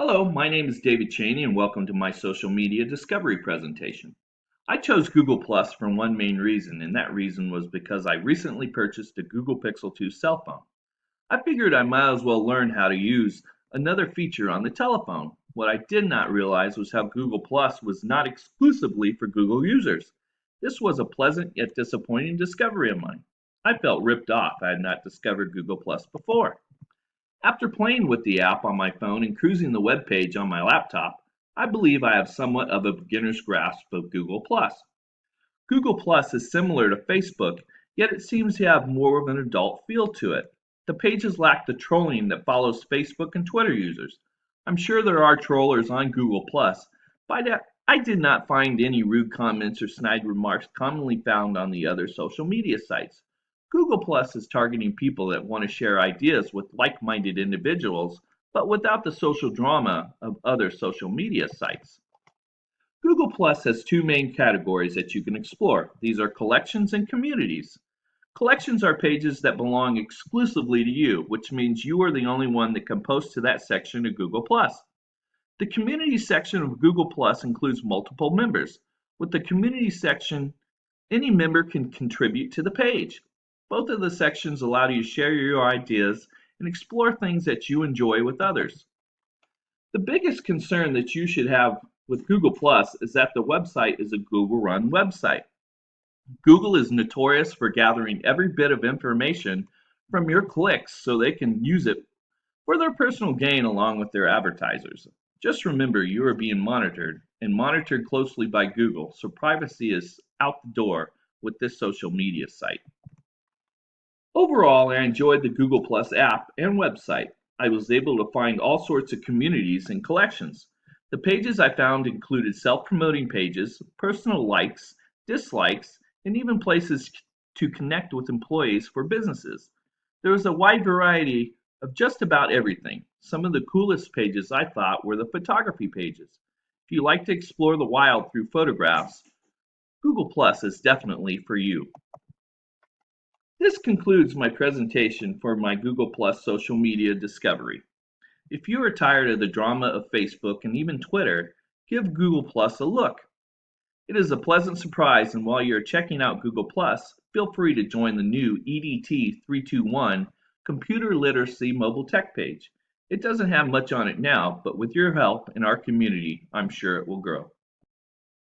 Hello, my name is David Cheney and welcome to my social media discovery presentation. I chose Google Plus for one main reason, and that reason was because I recently purchased a Google Pixel 2 cell phone. I figured I might as well learn how to use another feature on the telephone. What I did not realize was how Google Plus was not exclusively for Google users. This was a pleasant yet disappointing discovery of mine. I felt ripped off. I had not discovered Google Plus before. After playing with the app on my phone and cruising the web page on my laptop, I believe I have somewhat of a beginner's grasp of Google+. Google Plus is similar to Facebook, yet it seems to have more of an adult feel to it. The pages lack the trolling that follows Facebook and Twitter users. I'm sure there are trollers on Google Plus, but I did not find any rude comments or snide remarks commonly found on the other social media sites. Google Plus is targeting people that want to share ideas with like-minded individuals, but without the social drama of other social media sites. Google Plus has two main categories that you can explore. These are collections and communities. Collections are pages that belong exclusively to you, which means you are the only one that can post to that section of Google Plus. The community section of Google Plus includes multiple members. With the community section, any member can contribute to the page. Both of the sections allow you to share your ideas and explore things that you enjoy with others. The biggest concern that you should have with Google Plus is that the website is a Google run website. Google is notorious for gathering every bit of information from your clicks so they can use it for their personal gain along with their advertisers. Just remember you are being monitored and monitored closely by Google, so privacy is out the door with this social media site. Overall, I enjoyed the Google Plus app and website. I was able to find all sorts of communities and collections. The pages I found included self-promoting pages, personal likes, dislikes, and even places to connect with employees for businesses. There was a wide variety of just about everything. Some of the coolest pages I thought were the photography pages. If you like to explore the wild through photographs, Google Plus is definitely for you. This concludes my presentation for my Google Plus social media discovery. If you are tired of the drama of Facebook and even Twitter, give Google Plus a look. It is a pleasant surprise, and while you're checking out Google Plus, feel free to join the new EDT 321 Computer Literacy Mobile Tech page. It doesn't have much on it now, but with your help and our community, I'm sure it will grow.